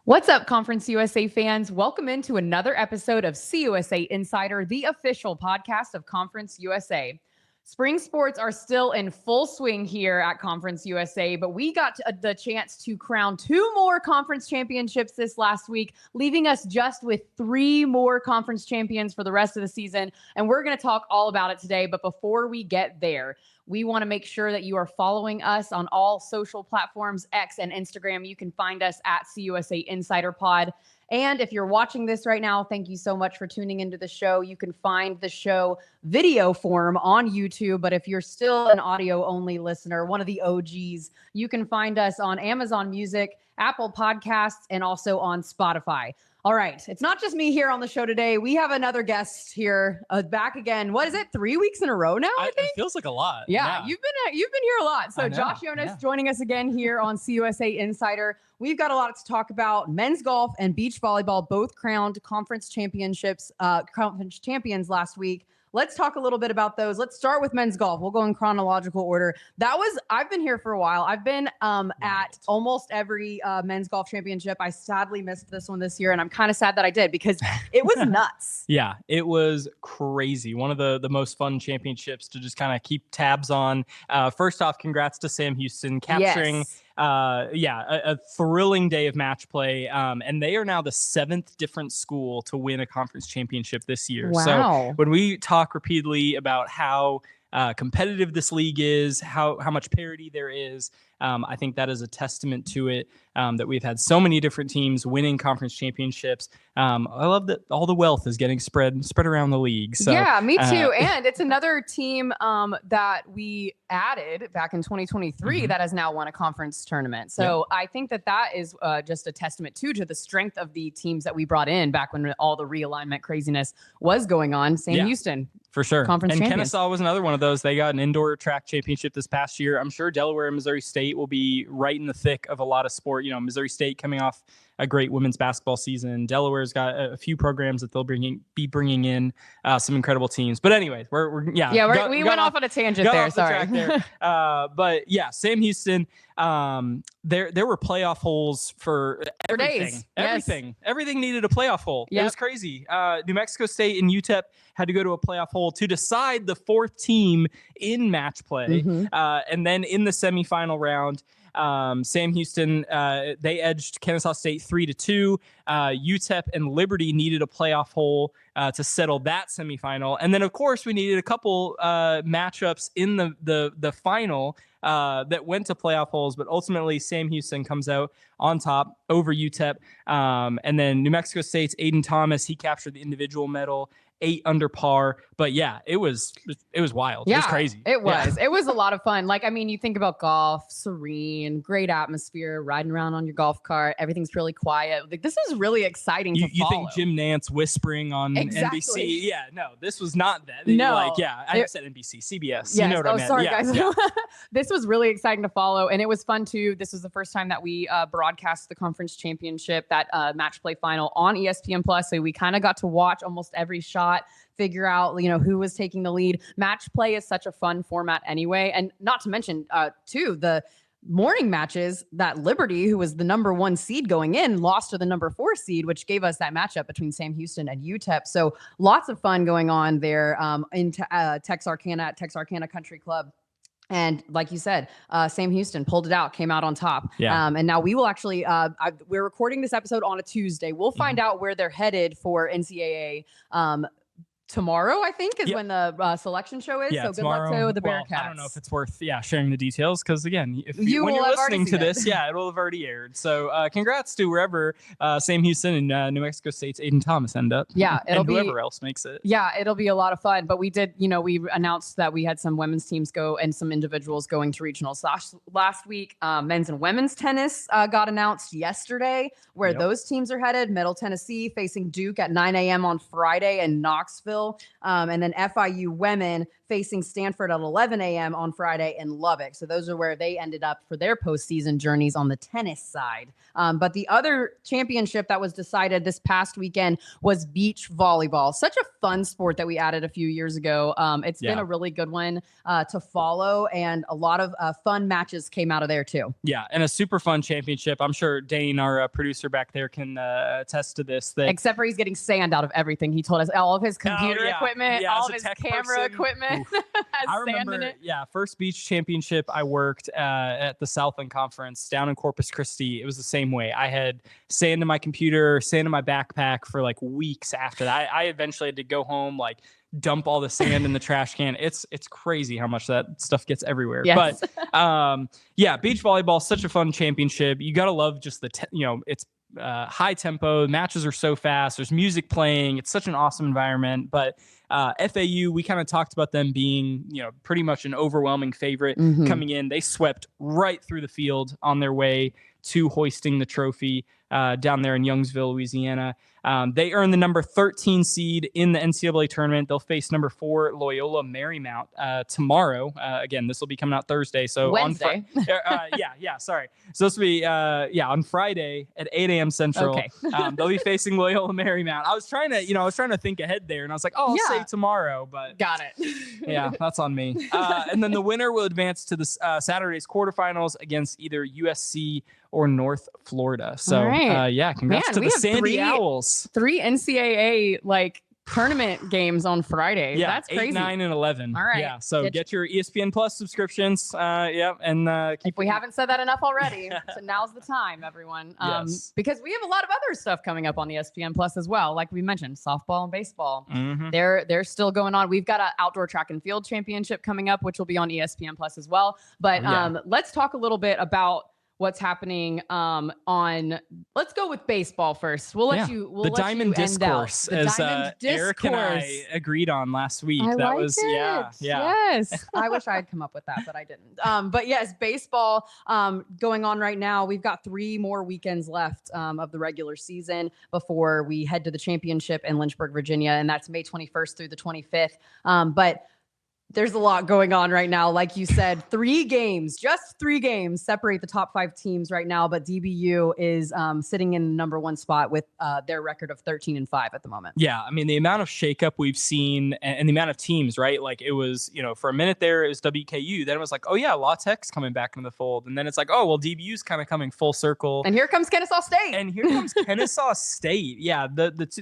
What's up, Conference USA fans? Welcome into another episode of CUSA Insider, the official podcast of Conference USA. Spring sports are still in full swing here at Conference USA, but we got the chance to crown 2 more conference championships this last week, leaving us just with 3 more conference champions for the rest of the season. And we're going to talk all about it today. But before we get there, we want to make sure that you are following us on all social platforms, X and Instagram. You can find us at CUSA Insider Pod. And if you're watching this right now, thank you so much for tuning into the show. You can find the show video form on YouTube. But if you're still an audio only listener, one of the OGs, you can find us on Amazon Music, Apple Podcasts, and also on Spotify. All right. It's not just me here on the show today. We have another guest here back again. What is it? 3 weeks in a row now, I think? It feels like a lot. Yeah. You've been here a lot. So Josh Yonis joining us again here on CUSA Insider. We've got a lot to talk about. Men's golf and beach volleyball both crowned conference champions last week. Let's talk a little bit about those. Let's start with men's golf. We'll go in chronological order. I've been here for a while. I've been at almost every men's golf championship. I sadly missed this one this year, and I'm kind of sad that I did because it was nuts. Yeah, it was crazy. One of the most fun championships to just kind of keep tabs on. First off, congrats to Sam Houston capturing a thrilling day of match play. And they are now the 7th different school to win a conference championship this year. Wow. So when we talk repeatedly about how competitive this league is, how much parity there is, I think that is a testament to it, that we've had so many different teams winning conference championships. I love that all the wealth is getting spread around the league. So, yeah, me too. And it's another team that we added back in 2023 that has now won a conference tournament. So I think that is just a testament to the strength of the teams that we brought in back when all the realignment craziness was going on. Sam Houston. For sure. Conference and champions. Kennesaw was another one of those. They got an indoor track championship this past year. I'm sure Delaware and Missouri State will be right in the thick of a lot of sport. You know, Missouri State coming off a great women's basketball season. Delaware's got a few programs that they'll be bringing in some incredible teams. But anyway, we went off on a tangent there. Sorry. But yeah, Sam Houston. There were playoff holes for everything. Days. Everything needed a playoff hole. Yep. It was crazy. New Mexico State and UTEP had to go to a playoff hole to decide the 4th team in match play. And then in the semifinal round, Sam Houston, they edged Kennesaw State 3-2. UTEP and Liberty needed a playoff hole to settle that semifinal. And then, of course, we needed a couple matchups in the final that went to playoff holes. But ultimately, Sam Houston comes out on top over UTEP. And then New Mexico State's Aiden Thomas, he captured the individual medal. 8 under par. But yeah, it was wild. Yeah, it was crazy. It was. It was a lot of fun. Like, I mean, you think about golf, serene, great atmosphere, riding around on your golf cart. Everything's really quiet. Like, this is really exciting to follow. You think Jim Nance whispering on NBC? Yeah, no, this was not that. No. I said NBC, CBS. Yes. You know what I meant. Sorry, guys. Yeah. This was really exciting to follow, and it was fun too. This was the first time that we broadcast the conference championship, that match play final on ESPN Plus. So we kind of got to watch almost every shot, figure out, who was taking the lead. Match play is such a fun format anyway. And not to mention, too, the morning matches that Liberty, who was the number 1 seed going in, lost to the number 4 seed, which gave us that matchup between Sam Houston and UTEP. So lots of fun going on there in Texarkana at Texarkana Country Club. And like you said, Sam Houston pulled it out, came out on top. Yeah. And now we will actually, we're recording this episode on a Tuesday. We'll find out where they're headed for NCAA tomorrow, I think, is when the selection show is. Yeah, so tomorrow, good luck to the Bearcats. I don't know if it's worth sharing the details, because again, when you're listening to this, it will have already aired. So congrats to wherever Sam Houston and New Mexico State's Aiden Thomas end up. Yeah, and whoever else makes it. Yeah, it'll be a lot of fun. But we did, we announced that we had some women's teams go and some individuals going to regionals last week. Men's and women's tennis got announced yesterday, where those teams are headed. Middle Tennessee facing Duke at 9 a.m. on Friday in Knoxville. And then FIU women facing Stanford at 11 a.m. on Friday in Lubbock. So those are where they ended up for their postseason journeys on the tennis side. But the other championship that was decided this past weekend was beach volleyball. Such a fun sport that we added a few years ago. It's been a really good one to follow, and a lot of fun matches came out of there too. Yeah, and a super fun championship. I'm sure Dane, our producer back there, can attest to this. Except for he's getting sand out of everything. He told us all of his computer equipment, all of his camera equipment has I remember, sand in it. First beach championship I worked at the Southland Conference down in Corpus Christi. It was the same way. I had sand in my computer, sand in my backpack for like weeks after that. I eventually had to go home, like dump all the sand in the trash can. It's crazy how much that stuff gets everywhere. Yes. But beach volleyball, such a fun championship. You got to love just it's high tempo. Matches are so fast. There's music playing. It's such an awesome environment. But FAU, we kind of talked about them being, pretty much an overwhelming favorite coming in. They swept right through the field on their way to hoisting the trophy down there in Youngsville, Louisiana. They earned the number 13 seed in the NCAA tournament. They'll face number 4 Loyola Marymount tomorrow. Again, this will be coming out Thursday. So Wednesday. Sorry. So this will be on Friday at 8 a.m. Central. Okay. They'll be facing Loyola Marymount. I was trying to think ahead there, and I was like, I'll say tomorrow, but got it. Yeah, that's on me. And then the winner will advance to the Saturday's quarterfinals against either USC or North Florida. So congrats to the Sandy Owls. 3 NCAA tournament games on Friday. Yeah, that's crazy. 8, 9, and 11. All right. Yeah, so get your ESPN Plus subscriptions. And if we haven't said that enough already, so now's the time, everyone. Yes. Because we have a lot of other stuff coming up on ESPN Plus as well. Like we mentioned, softball and baseball. Mm-hmm. They're still going on. We've got an outdoor track and field championship coming up, which will be on ESPN Plus as well. But let's talk a little bit about what's happening let's go with baseball first. The Diamond Discourse, as Eric and I agreed on last week. Yes. I wish I had come up with that, but I didn't. But yes, baseball going on right now. We've got 3 more weekends left of the regular season before we head to the championship in Lynchburg, Virginia, and that's May 21st through the 25th. But there's a lot going on right now. Like you said, just 3 games separate the top 5 teams right now. But DBU is sitting in the number 1 spot with their record of 13-5 at the moment. Yeah. I mean, the amount of shakeup we've seen and the amount of teams, right? Like it was, for a minute there, it was WKU. Then it was like, oh yeah, La Tech's coming back into the fold. And then it's like, oh, well, DBU's kind of coming full circle. And here comes Kennesaw State. Yeah.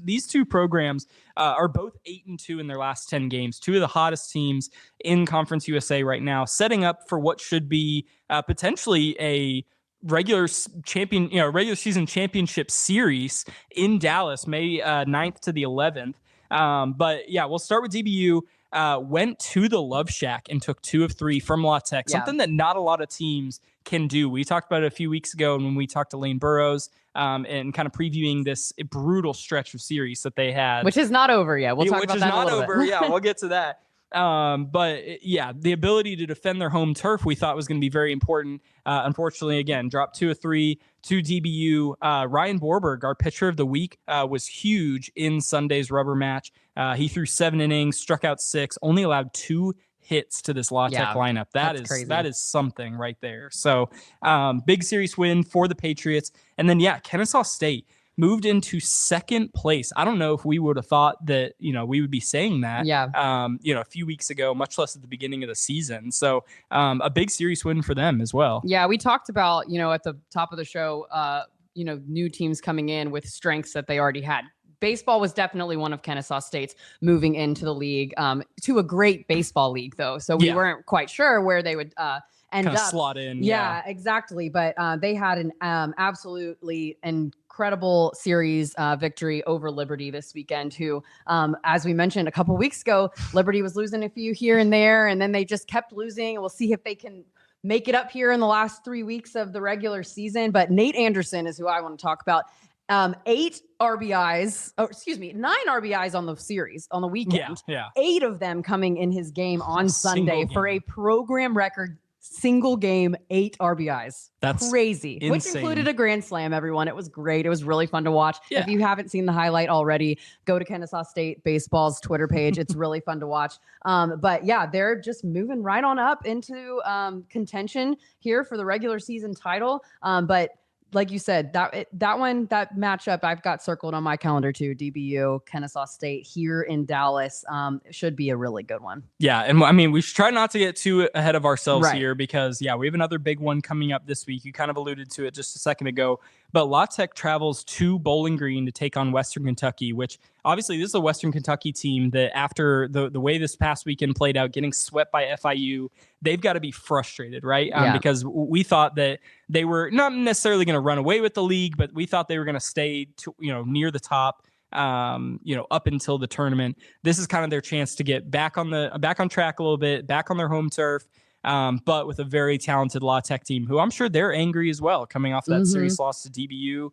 These 2 programs are both 8-2 in their last 10 games. 2 of the hottest teams in Conference USA right now, setting up for what should be potentially a regular season championship series in Dallas, May 9th to the 11th. But yeah, we'll start with DBU. Went to the Love Shack and took 2 of 3 from La Tech, something that not a lot of teams can do. We talked about it a few weeks ago when we talked to Lane Burrows and kind of previewing this brutal stretch of series that they had. Which is not over yet. We'll talk about that in a little bit. Yeah, we'll get to that. But the ability to defend their home turf we thought was going to be very important. Unfortunately, again, dropped 2 of 3 to DBU. Ryan Borberg, our pitcher of the week, was huge in Sunday's rubber match. He threw 7 innings, struck out 6, only allowed 2 hits to this La Tech lineup. That is something right there. So big series win for the Patriots. And then, Kennesaw State moved into 2nd place. I don't know if we would have thought that, we would be saying that, a few weeks ago, much less at the beginning of the season. So a big series win for them as well. Yeah, we talked about, at the top of the show, new teams coming in with strengths that they already had. Baseball was definitely one of Kennesaw State's moving into the league, to a great baseball league, though. So we weren't quite sure where they would end up. Slot in. Yeah, exactly. But they had an absolutely incredible series victory over Liberty this weekend, who, as we mentioned a couple weeks ago, Liberty was losing a few here and there, and then they just kept losing. We'll see if they can make it up here in the last 3 weeks of the regular season. But Nate Anderson is who I want to talk about. 9 RBIs on the series on the weekend. 8 of them coming in his game on Sunday for a program record single game, 8 RBIs. That's crazy. insane. Which included a grand slam, everyone. It was great. It was really fun to watch. Yeah. If you haven't seen the highlight already, go to Kennesaw State Baseball's Twitter page. It's really fun to watch. But yeah, they're just moving right on up into contention here for the regular season title. But like you said, that matchup I've got circled on my calendar too. DBU, Kennesaw State here in Dallas should be a really good one. Yeah, and I mean, we should try not to get too ahead of ourselves here because, we have another big one coming up this week. You kind of alluded to it just a second ago, but La Tech travels to Bowling Green to take on Western Kentucky, which obviously this is a Western Kentucky team that after the way this past weekend played out, getting swept by FIU, they've got to be frustrated, right? Because we thought that they were not necessarily going to run away with the league, but we thought they were going to stay near the top. Up until the tournament. This is kind of their chance to get back on track a little bit, back on their home turf, but with a very talented La Tech team who I'm sure they're angry as well, coming off that series loss to DBU.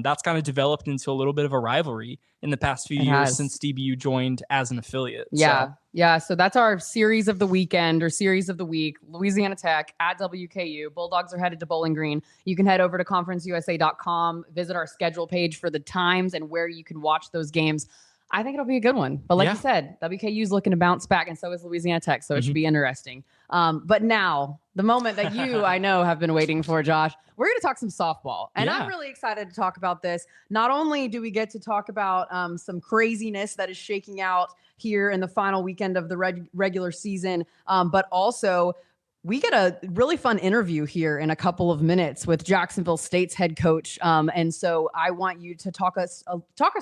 That's kind of developed into a little bit of a rivalry in the past few years since DBU joined as an affiliate. So that's our series of the weekend or series of the week. Louisiana Tech at WKU. Bulldogs are headed to Bowling Green. You can head over to conferenceusa.com, visit our schedule page for the times and where you can watch those games. I think it'll be a good one. But like you said, WKU's looking to bounce back, and so is Louisiana Tech. So it should be interesting. But now, the moment that you, I know, have been waiting for, Josh, we're going to talk some softball. And I'm really excited to talk about this. Not only do we get to talk about some craziness that is shaking out here in the final weekend of the regular season, but also we get a really fun interview here in a couple of minutes with Jacksonville State's head coach. And so I want you to talk us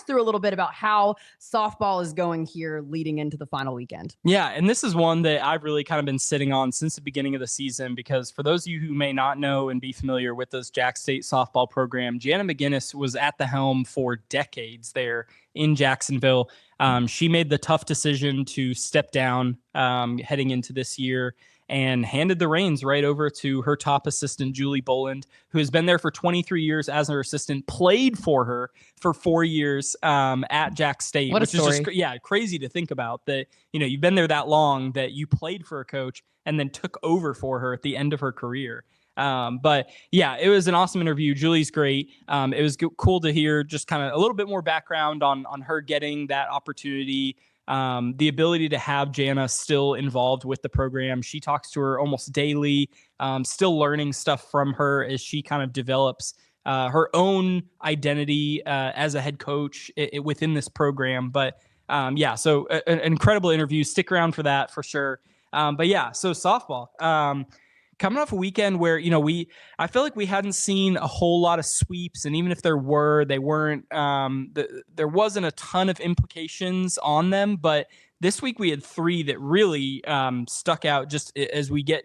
through a little bit about how softball is going here leading into the final weekend. Yeah, and this is one that I've really kind of been sitting on since the beginning of the season, because for those of you who may not know and be familiar with this Jack State softball program, Jana McGinnis was at the helm for decades there in Jacksonville. She made the tough decision to step down heading into this year and handed the reins right over to her top assistant, Julie Boland, who has been there for 23 years as her assistant, played for her for 4 years at Jack State, which is just crazy to think about that, you've been there that long that you played for a coach and then took over for her at the end of her career. But it was an awesome interview. Julie's great. It was cool to hear just kind of a little bit more background on her getting that opportunity. The ability to have Jana still involved with the program. She talks to her almost daily, still learning stuff from her as she kind of develops her own identity as a head coach within this program. But so an incredible interview. Stick around for that for sure. So softball. Coming off a weekend where, I feel like we hadn't seen a whole lot of sweeps. And even if there were, they weren't, there wasn't a ton of implications on them. But this week we had 3 that really stuck out just as we get,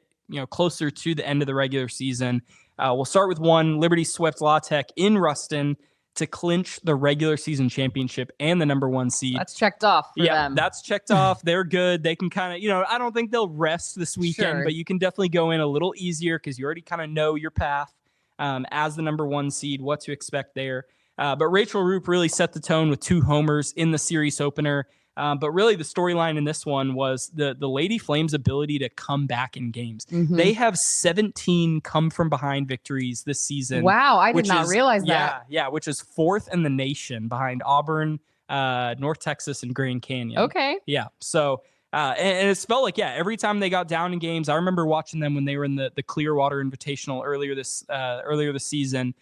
closer to the end of the regular season. We'll start with one. Liberty swept La Tech in Ruston to clinch the regular season championship and the number 1 seed. That's checked off for them. That's checked off. They're good. They can kind of, I don't think they'll rest this weekend, but you can definitely go in a little easier because you already kind of know your path as the number 1 seed, what to expect there. But Rachel Roop really set the tone with 2 homers in the series opener. But really the storyline in this one was the Lady Flames' ability to come back in games. They have 17 come from behind victories this season. Wow, I did not realize that. Yeah, which is 4th in the nation behind Auburn, North Texas, and Grand Canyon. Okay. Yeah, so and it felt like, every time they got down in games, I remember watching them when they were in the Clearwater Invitational earlier this season.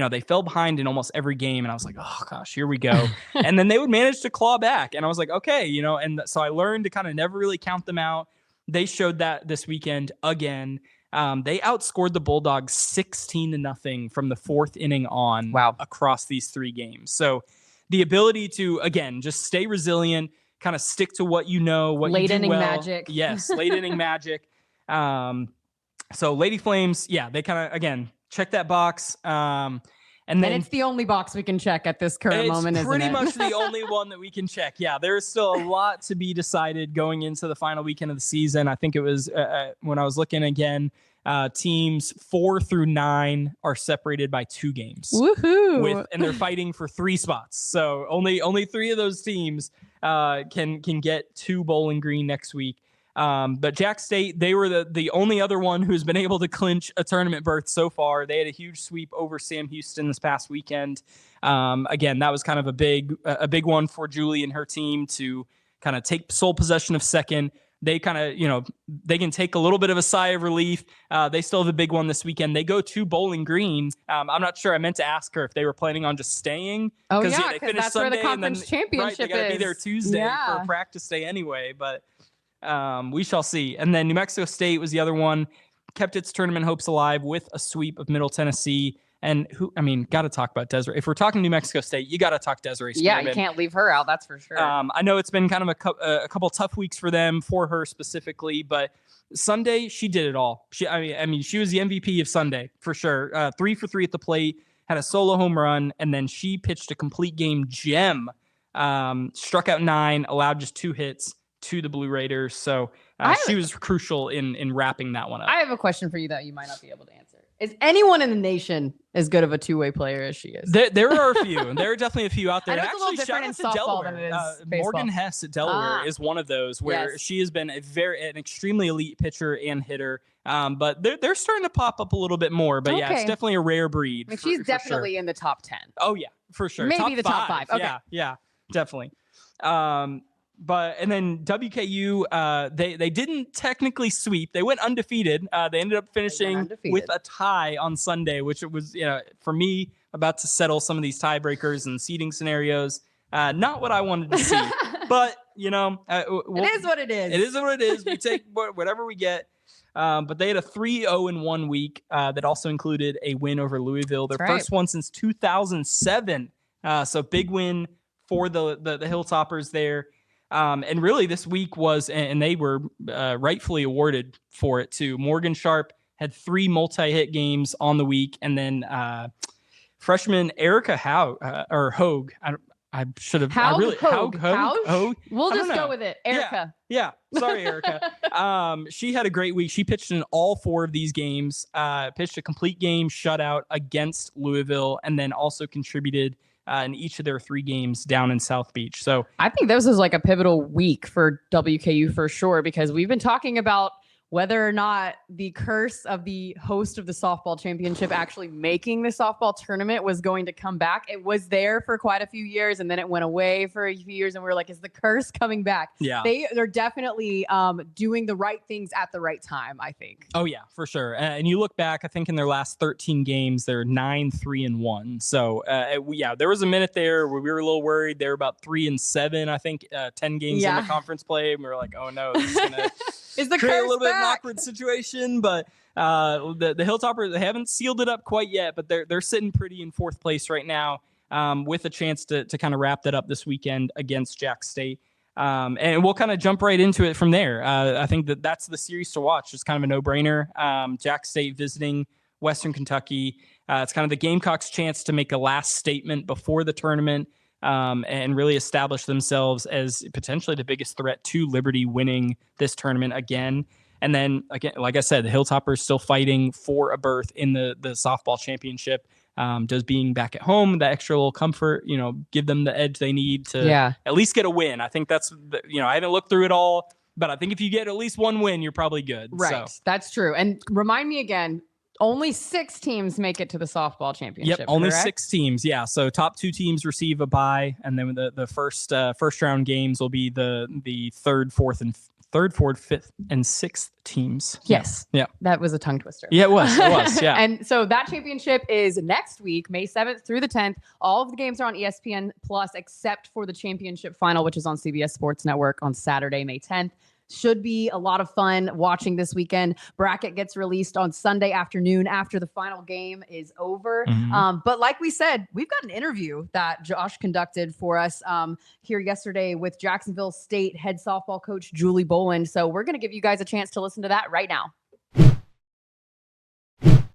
They fell behind in almost every game, and I was like, oh gosh, here we go. And then they would manage to claw back, and I was like, okay, and so I learned to kind of never really count them out. They showed that this weekend again. They outscored the Bulldogs 16-0 from the 4th inning on across these 3 games. So the ability to, again, just stay resilient, kind of stick to what you know, what late you do inning well. magic. Yes, late inning magic. So Lady Flames, they kind of, again, check that box. And then it's the only box we can check at this current moment, isn't it? It's pretty much the only one that we can check. Yeah, there's still a lot to be decided going into the final weekend of the season. I think it was when I was looking again, teams 4 through 9 are separated by 2 games. Woohoo! And they're fighting for 3 spots. So only 3 of those teams can get to Bowling Green next week. But Jack State, they were the only other one who's been able to clinch a tournament berth so far. They had a huge sweep over Sam Houston this past weekend. Again, that was kind of a big one for Julie and her team to kind of take sole possession of second. They kind of, they can take a little bit of a sigh of relief. They still have a big one this weekend. They go to Bowling Green. I'm not sure. I meant to ask her if they were planning on just staying. Oh, yeah, they because that's Sunday where the conference championship they got to be there Tuesday for practice day anyway. But we shall see. And then New Mexico State was the other one. Kept its tournament hopes alive with a sweep of Middle Tennessee. And got to talk about Desiree. If we're talking New Mexico State, you got to talk Desiree Spanman. Yeah, you can't leave her out. That's for sure. I know it's been kind of a couple tough weeks for them, for her specifically, but Sunday she did it all. She was the MVP of Sunday for sure. 3 for 3 at the plate, had a solo home run, and then she pitched a complete game gem. Struck out 9, allowed just 2 hits to the Blue Raiders. So she was crucial in wrapping that one up. I have a question for you that you might not be able to answer. Is anyone in the nation as good of a two-way player as she is? There are a few. There are definitely a few out there. I know it's a little different in softball than it is baseball. Morgan Hess at Delaware is one of those where she has been an extremely elite pitcher and hitter. But they're starting to pop up a little bit more. But yeah, it's definitely a rare breed. She's definitely in the top 10. Oh yeah, for sure. Maybe top 5. Okay. Yeah, definitely. And then WKU, they didn't technically sweep. They went undefeated. They ended up finishing with a tie on Sunday, which it was, for me, about to settle some of these tiebreakers and seeding scenarios. Not what I wanted to see, but it is what it is. It is what it is. We take whatever we get. But they had a 3-0-1 week that also included a win over Louisville, their first one since 2007. So big win for the Hilltoppers there. And really this week was, and they were rightfully awarded for it too. Morgan Sharp had 3 multi-hit games on the week. And then freshman Erica Hogue. I should have. Hogue. We'll just go with it. Erica. Yeah. Sorry, Erica. She had a great week. She pitched in all 4 of these games, pitched a complete game shutout against Louisville, and then also contributed in each of their 3 games down in South Beach. So I think this is like a pivotal week for WKU for sure, because we've been talking about whether or not the curse of the host of the softball championship actually making the softball tournament was going to come back. It was there for quite a few years, and then it went away for a few years, and we were like, is the curse coming back? Yeah. They're definitely doing the right things at the right time, I think. Oh, yeah, for sure. And you look back, I think in their last 13 games, they're 9-3-1. So, there was a minute there where we were a little worried. They were about 3-7, I think, 10 games in the conference play. And we were like, oh, no, this is going to create a little bit of an awkward situation. But the Hilltoppers, they haven't sealed it up quite yet, but they're sitting pretty in 4th place right now with a chance to kind of wrap that up this weekend against Jack State. And we'll kind of jump right into it from there. I think that's the series to watch. It's kind of a no-brainer. Jack State visiting Western Kentucky. It's kind of the Gamecocks' chance to make a last statement before the tournament and really establish themselves as potentially the biggest threat to Liberty winning this tournament again. And then, again, like I said, the Hilltoppers still fighting for a berth in the softball championship. Does being back at home, that extra little comfort, give them the edge they need to at least get a win. I think that's, I haven't looked through it all, but I think if you get at least one win, you're probably good. Right. So. That's true. And remind me again, only 6 teams make it to the softball championship. Yep, only correct? 6 teams. Yeah, so top 2 teams receive a bye, and then the first round games will be the third, fourth, 5th, and 6th teams. Yes. Yeah. That was a tongue twister. Yeah, it was. Yeah. And so that championship is next week, May 7th through the 10th. All of the games are on ESPN Plus except for the championship final, which is on CBS Sports Network on Saturday, May 10th. Should be a lot of fun watching this weekend. Bracket gets released on Sunday afternoon after the final game is over. Mm-hmm. But like we said, we've got an interview that Josh conducted for us here yesterday with Jacksonville State head softball coach Julie Boland. So we're going to give you guys a chance to listen to that right now.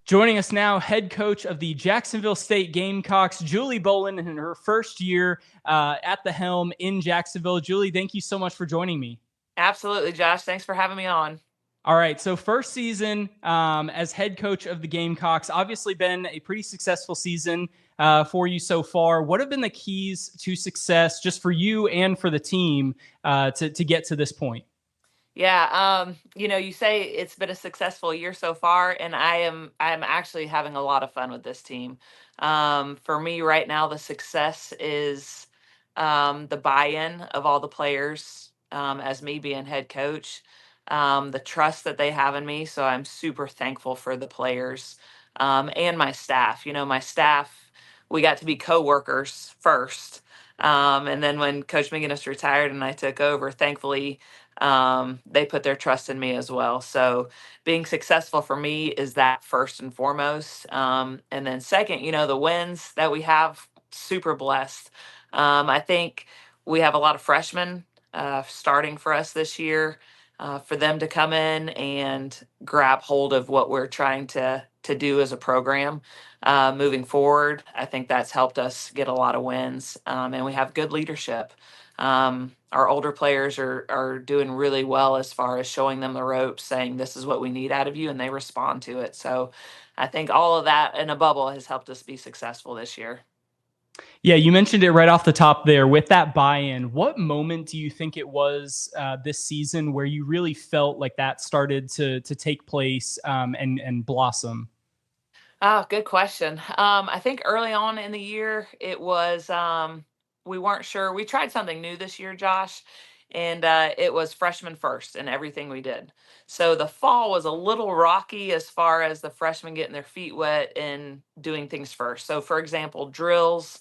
Joining us now, head coach of the Jacksonville State Gamecocks, Julie Boland, in her first year at the helm in Jacksonville. Julie, thank you so much for joining me. Absolutely, Josh. Thanks for having me on. All right. So first season as head coach of the Gamecocks, obviously been a pretty successful season for you so far. What have been the keys to success just for you and for the team to get to this point? Yeah, you say it's been a successful year so far, and I'm actually having a lot of fun with this team. For me right now, the success is the buy-in of all the players, as me being head coach, the trust that they have in me. So I'm super thankful for the players, and my staff. My staff, we got to be coworkers first. And then when Coach McGinnis retired and I took over, thankfully, they put their trust in me as well. So being successful for me is that first and foremost. And then second, the wins that we have, super blessed. I think we have a lot of freshmen starting for us this year. For them to come in and grab hold of what we're trying to do as a program moving forward, I think that's helped us get a lot of wins. And we have good leadership. Our older players are doing really well as far as showing them the ropes, saying this is what we need out of you, and they respond to it. So I think all of that in a bubble has helped us be successful this year. Yeah, you mentioned it right off the top there with that buy-in. What moment do you think it was this season where you really felt like that started to take place and blossom? Oh, good question. I think early on in the year, it was we weren't sure. We tried something new this year, Josh, and it was freshman first in everything we did. So the fall was a little rocky as far as the freshmen getting their feet wet and doing things first. So, for example, drills,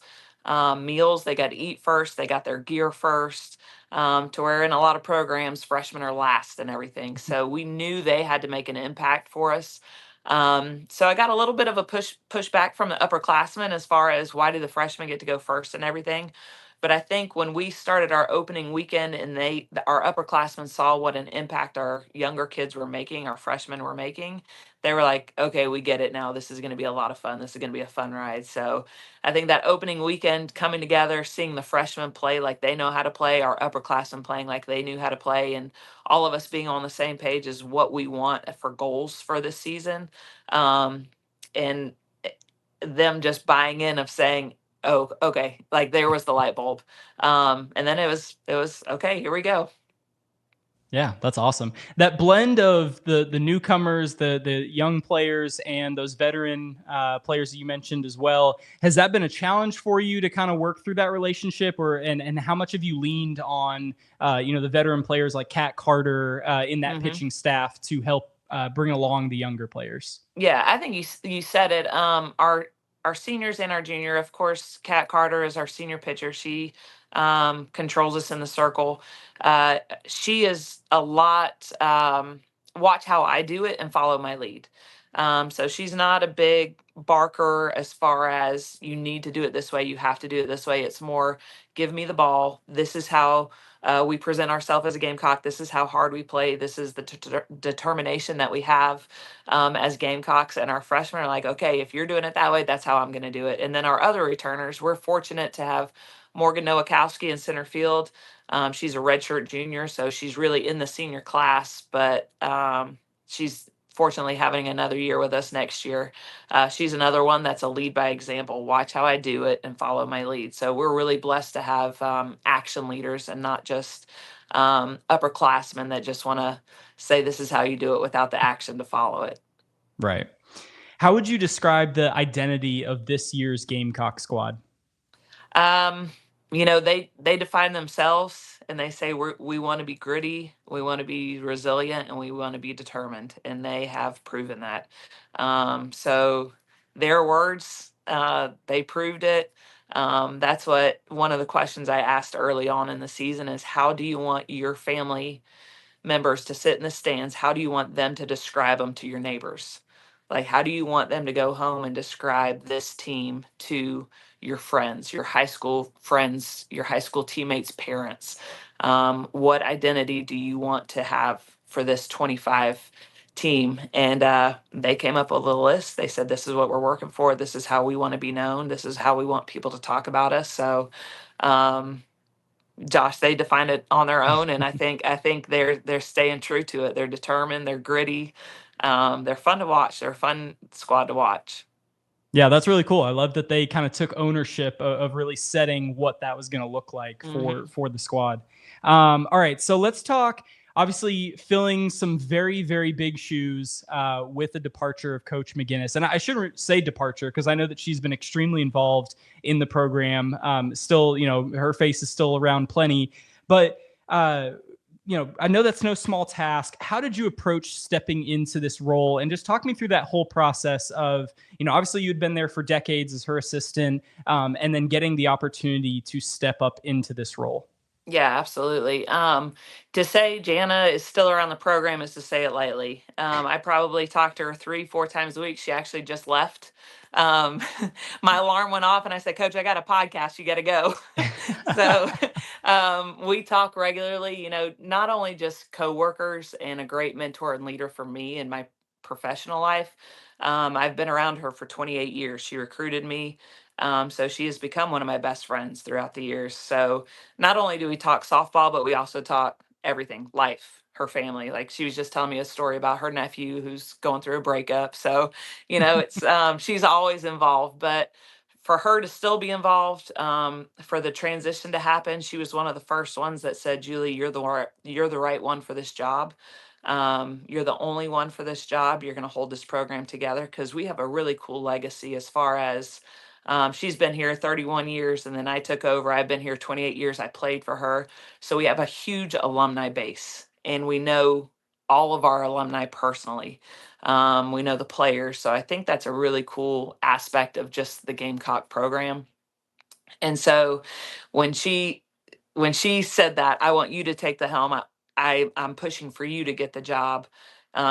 meals, they got to eat first, they got their gear first. To where in a lot of programs, freshmen are last and everything. So we knew they had to make an impact for us. So I got a little bit of a pushback from the upperclassmen as far as why do the freshmen get to go first and everything. But I think when we started our opening weekend and our upperclassmen saw what an impact our younger kids were making, our freshmen were making, they were like, okay, we get it now. This is going to be a lot of fun. This is going to be a fun ride. So I think that opening weekend coming together, seeing the freshmen play like they know how to play, our upperclassmen playing like they knew how to play, and all of us being on the same page is what we want for goals for this season. And them just buying in of saying, oh, okay, like there was the light bulb. And then it was okay, here we go. Yeah, that's awesome. That blend of the newcomers, the young players, and those veteran players that you mentioned as well, has that been a challenge for you to kind of work through that relationship, or and how much have you leaned on the veteran players like Kat Carter in that pitching staff to help bring along the younger players? Yeah, I think you said it. Our seniors and our junior, of course, Kat Carter is our senior pitcher. She controls us in the circle. She is a lot. Watch how I do it and follow my lead. So she's not a big barker as far as you need to do it this way. You have to do it this way. It's more give me the ball. This is how we present ourselves as a Gamecock. This is how hard we play. This is the determination that we have as Gamecocks. And our freshmen are like, okay, if you're doing it that way, that's how I'm going to do it. And then our other returners, we're fortunate to have Morgan Nowakowski in center field. She's a redshirt junior, so she's really in the senior class, but she's fortunately having another year with us next year. She's another one that's a lead by example. Watch how I do it and follow my lead. So we're really blessed to have action leaders and not just upperclassmen that just want to say this is how you do it without the action to follow it. Right. How would you describe the identity of this year's Gamecock squad? They define themselves and they say we want to be gritty, we want to be resilient, and we want to be determined, and they have proven that. So their words, they proved it. That's what one of the questions I asked early on in the season is, how do you want your family members to sit in the stands? How do you want them to describe them to your neighbors? Like, how do you want them to go home and describe this team to your friends, your high school friends, your high school teammates' parents? What identity do you want to have for this 25 team? And they came up with a list. They said, this is what we're working for. This is how we want to be known. This is how we want people to talk about us. So, Josh, they defined it on their own, and I think they're staying true to it. They're determined. They're gritty. They're fun to watch. They're a fun squad to watch. Yeah, that's really cool. I love that they kind of took ownership of really setting what that was going to look like for the squad. All right, so let's talk obviously filling some very, very big shoes with the departure of Coach McGinnis. And I shouldn't say departure because I know that she's been extremely involved in the program. Still, her face is still around plenty. But, I know that's no small task. How did you approach stepping into this role? And just talk me through that whole process of, obviously you'd been there for decades as her assistant, and then getting the opportunity to step up into this role. Yeah, absolutely. To say Jana is still around the program is to say it lightly. I probably talked to her 3, 4 times a week. She actually just left. Um, my alarm went off and I said, Coach, I got a podcast. You got to go. So we talk regularly, not only just coworkers and a great mentor and leader for me in my professional life. I've been around her for 28 years. She recruited me. So she has become one of my best friends throughout the years. So not only do we talk softball, but we also talk everything, life, her family. Like she was just telling me a story about her nephew who's going through a breakup. So, it's she's always involved, but for her to still be involved, for the transition to happen, she was one of the first ones that said, Julie, you're the right one for this job. You're the only one for this job. You're going to hold this program together because we have a really cool legacy as far as she's been here 31 years, and then I took over. I've been here 28 years. I played for her. So we have a huge alumni base, and we know all of our alumni personally. We know the players. So I think that's a really cool aspect of just the Gamecock program. And so when she said that, I want you to take the helm. I'm pushing for you to get the job.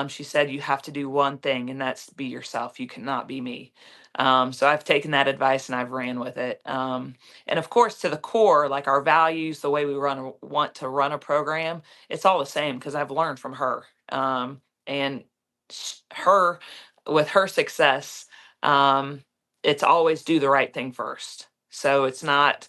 She said, you have to do one thing, and that's be yourself. You cannot be me. So I've taken that advice and I've ran with it. And of course, to the core, like our values, the way we want to run a program, it's all the same because I've learned from her. And her, with her success, it's always do the right thing first. So it's not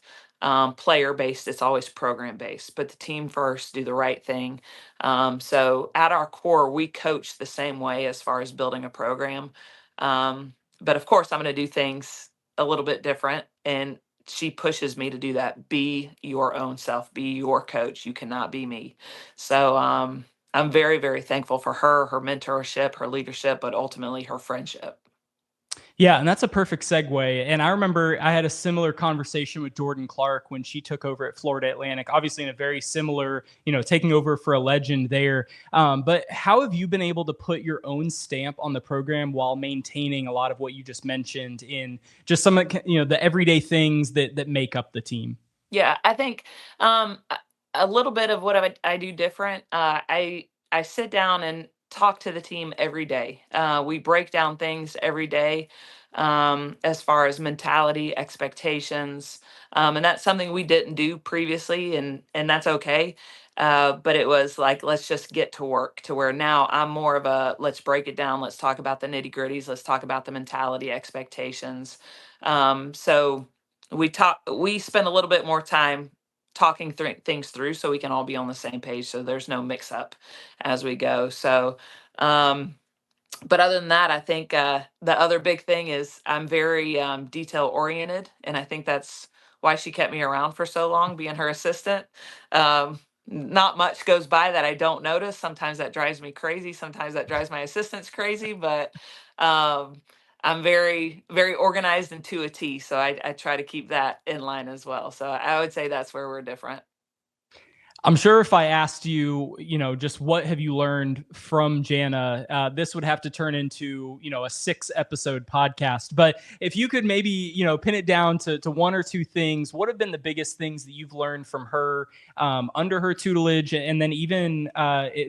player based, it's always program based. But the team first, do the right thing. So at our core, we coach the same way as far as building a program. But of course, I'm going to do things a little bit different. And she pushes me to do that. Be your own self, be your coach. You cannot be me. So I'm very, very thankful for her mentorship, her leadership, but ultimately her friendship. Yeah, and that's a perfect segue. And I remember I had a similar conversation with Jordan Clark when she took over at Florida Atlantic, obviously in a very similar, taking over for a legend there. But how have you been able to put your own stamp on the program while maintaining a lot of what you just mentioned in just some, the everyday things that make up the team? Yeah, I think a little bit of what I do different. I sit down and talk to the team every day. We break down things every day, as far as mentality, expectations, and that's something we didn't do previously, and that's okay. But it was like, let's just get to work. To where now I'm more of a let's break it down. Let's talk about the nitty gritties. Let's talk about the mentality, expectations. So we spend a little bit more time talking things through so we can all be on the same page so there's no mix up as we go. So but other than that, I think the other big thing is I'm very detail oriented, and I think that's why she kept me around for so long being her assistant. Not much goes by that I don't notice. Sometimes that drives me crazy, sometimes that drives my assistants crazy, but um I'm very, very organized and to a T. So I try to keep that in line as well. So I would say that's where we're different. I'm sure if I asked you, just what have you learned from Jana, this would have to turn into, a 6-episode podcast. But if you could maybe, pin it down to one or two things, what have been the biggest things that you've learned from her under her tutelage, and then even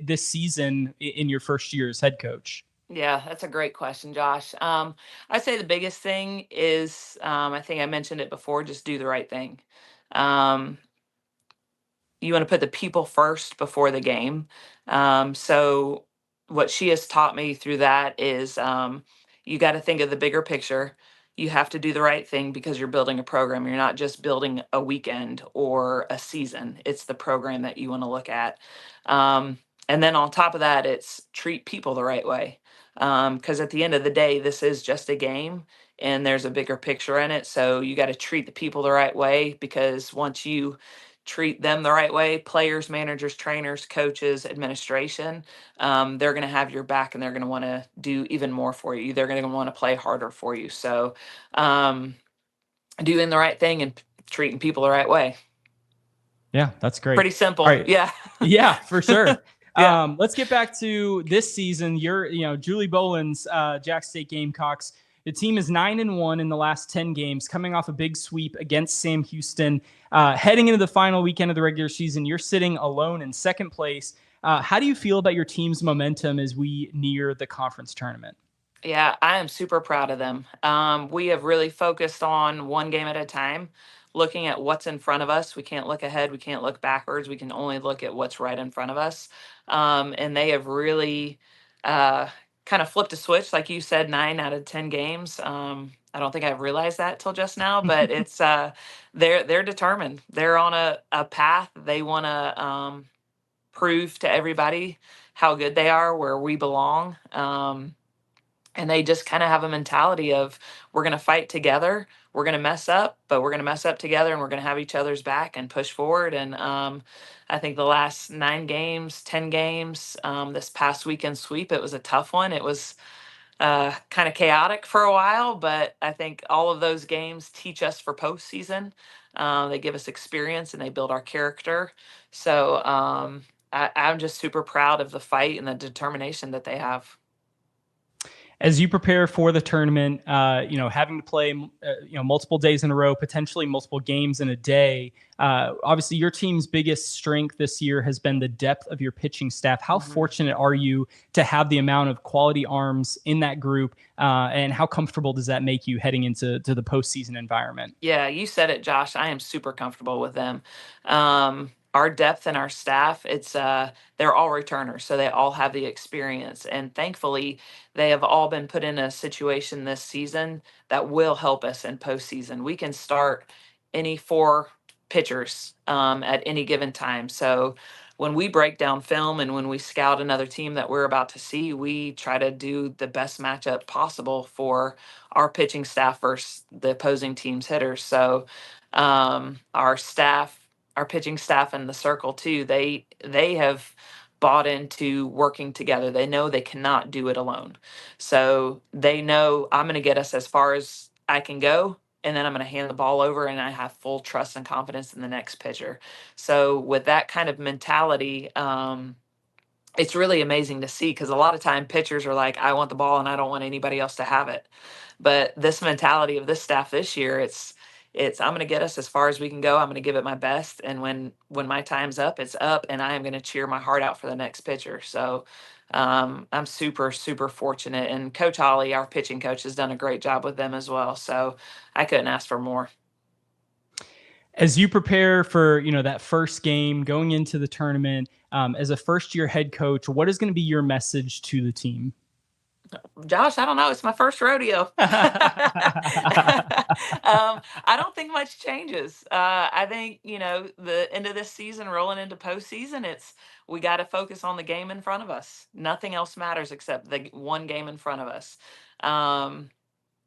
this season in your first year as head coach? Yeah, that's a great question, Josh. I'd say the biggest thing is, I think I mentioned it before, just do the right thing. Um, you want to put the people first before the game. So what she has taught me through that is, you got to think of the bigger picture. You have to do the right thing because you're building a program. You're not just building a weekend or a season. It's the program that you want to look at. And then on top of that, it's treat people the right way. Because at the end of the day, this is just a game and there's a bigger picture in it. So you got to treat the people the right way, because once you treat them the right way, players, managers, trainers, coaches, administration, they're going to have your back and they're going to want to do even more for you. They're going to want to play harder for you. So doing the right thing and treating people the right way. Yeah, that's great. Pretty simple. All right. Yeah. Yeah, for sure. Yeah. Let's get back to this season. Julie Boland's Jack State Gamecocks. The team is 9-1 in the last 10 games, coming off a big sweep against Sam Houston. Heading into the final weekend of the regular season, you're sitting alone in second place. How do you feel about your team's momentum as we near the conference tournament? Yeah, I am super proud of them. We have really focused on one game at a time, looking at what's in front of us. We can't look ahead. We can't look backwards. We can only look at what's right in front of us. And they have really kind of flipped a switch, like you said, 9 out of 10 games. I don't think I've realized that till just now, but it's they're determined. They're on a path. They want to prove to everybody how good they are, where we belong. And they just kind of have a mentality of, we're going to fight together. We're going to mess up, but we're going to mess up together, and we're going to have each other's back and push forward. And I think the last 9 games, 10 games, this past weekend sweep, it was a tough one. It was kind of chaotic for a while, but I think all of those games teach us for postseason. They give us experience and they build our character. So I'm just super proud of the fight and the determination that they have. As you prepare for the tournament, having to play, multiple days in a row, potentially multiple games in a day. Obviously, your team's biggest strength this year has been the depth of your pitching staff. How fortunate are you to have the amount of quality arms in that group, and how comfortable does that make you heading into the postseason environment? Yeah, you said it, Josh. I am super comfortable with them. Our depth and our staff, they're all returners, so they all have the experience. And thankfully, they have all been put in a situation this season that will help us in postseason. We can start any 4 pitchers at any given time. So when we break down film and when we scout another team that we're about to see, we try to do the best matchup possible for our pitching staff versus the opposing team's hitters. So our staff, our pitching staff in the circle too, they have bought into working together. They know they cannot do it alone. So they know, I'm going to get us as far as I can go, and then I'm going to hand the ball over, and I have full trust and confidence in the next pitcher. So with that kind of mentality, it's really amazing to see, because a lot of time pitchers are like, I want the ball and I don't want anybody else to have it. But this mentality of this staff this year, it's I'm going to get us as far as we can go. I'm going to give it my best, and when my time's up, it's up, and I am going to cheer my heart out for the next pitcher. So I'm super, super fortunate, and Coach Holly, our pitching coach, has done a great job with them as well. So I couldn't ask for more. As you prepare for that first game going into the tournament, as a first-year head coach, what is going to be your message to the team? Josh, I don't know. It's my first rodeo. I don't think much changes. I think, the end of this season, rolling into postseason, we got to focus on the game in front of us. Nothing else matters except the one game in front of us.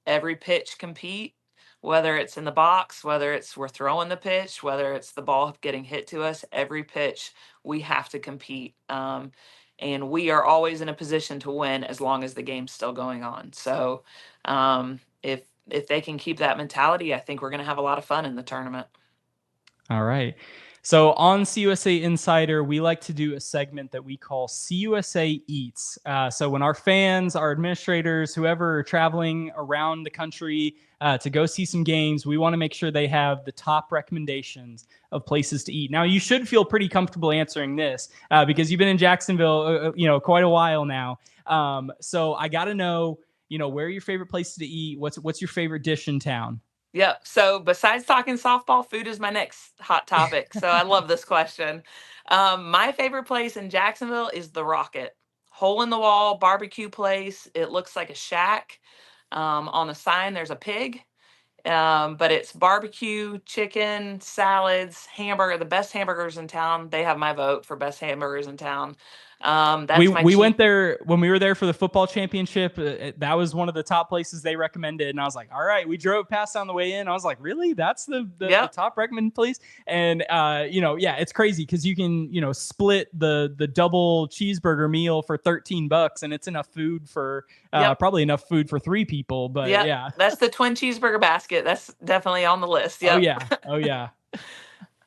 Every pitch compete, whether it's in the box, whether it's we're throwing the pitch, whether it's the ball getting hit to us, every pitch we have to compete. And we are always in a position to win as long as the game's still going on. So if they can keep that mentality, I think we're going to have a lot of fun in the tournament. All right. So on CUSA Insider, we like to do a segment that we call CUSA Eats. So when our fans, our administrators, whoever are traveling around the country to go see some games, we want to make sure they have the top recommendations of places to eat. Now, you should feel pretty comfortable answering this because you've been in Jacksonville, quite a while now. So I got to know, where are your favorite places to eat? What's your favorite dish in town? Yeah. So besides talking softball, food is my next hot topic. So I love this question. My favorite place in Jacksonville is the Rocket. Hole in the wall barbecue place. It looks like a shack. On the sign, there's a pig. But it's barbecue, chicken, salads, hamburger, the best hamburgers in town. They have my vote for best hamburgers in town. That's we went there when we were there for the football championship. That was one of the top places they recommended, and I was like, all right. We drove past on the way in. I was like, really? That's the top recommended place? And it's crazy because you can split the double cheeseburger meal for $13, and it's enough food for probably enough food for 3 people. But yeah, that's the twin cheeseburger basket. That's definitely on the list. Oh yeah.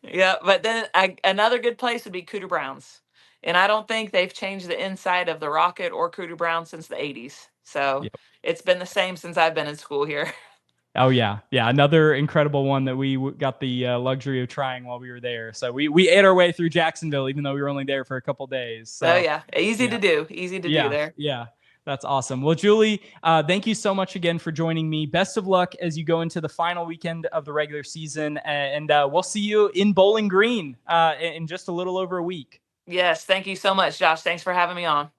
Yeah, but then another good place would be Cooter Brown's. And I don't think they've changed the inside of the Rocket or Cooter Brown since the 80s. So It's been the same since I've been in school here. Oh, yeah. Yeah. Another incredible one that we got the luxury of trying while we were there. So we ate our way through Jacksonville, even though we were only there for a couple days. So, Easy to do there. Yeah. That's awesome. Well, Julie, thank you so much again for joining me. Best of luck as you go into the final weekend of the regular season. And we'll see you in Bowling Green in just a little over a week. Yes. Thank you so much, Josh. Thanks for having me on.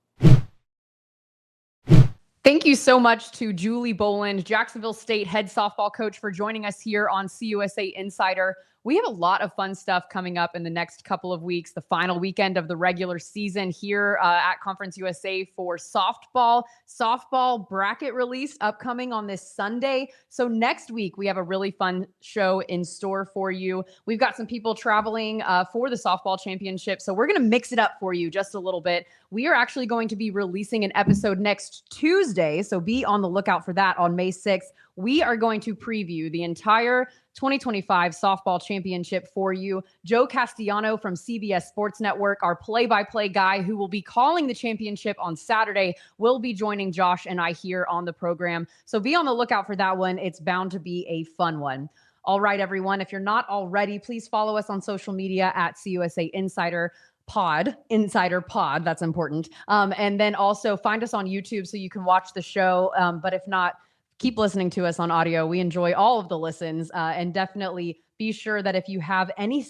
Thank you so much to Julie Boland, Jacksonville State head softball coach, for joining us here on CUSA Insider. We have a lot of fun stuff coming up in the next couple of weeks. The final weekend of the regular season here at Conference USA for softball. Softball bracket release upcoming on this Sunday. So next week, we have a really fun show in store for you. We've got some people traveling for the softball championship. So we're going to mix it up for you just a little bit. We are actually going to be releasing an episode next Tuesday. So be on the lookout for that on May 6th. We are going to preview the entire 2025 softball championship for you. Joe Castellano from CBS Sports Network, our play-by-play guy who will be calling the championship on Saturday, will be joining Josh and I here on the program. So be on the lookout for that one. It's bound to be a fun one. All right, everyone. If you're not already, please follow us on social media at CUSA Insider Pod. That's important. And then also find us on YouTube so you can watch the show. But if not, keep listening to us on audio. We enjoy all of the listens, and definitely be sure that if you have any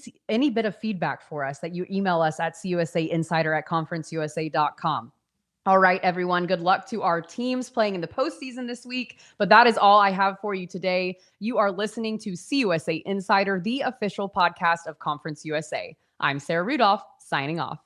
bit of feedback for us, that you email us at cusainsider@conferenceusa.com. All right, everyone. Good luck to our teams playing in the postseason this week. But that is all I have for you today. You are listening to CUSA Insider, the official podcast of Conference USA. I'm Sarah Rudolph, signing off.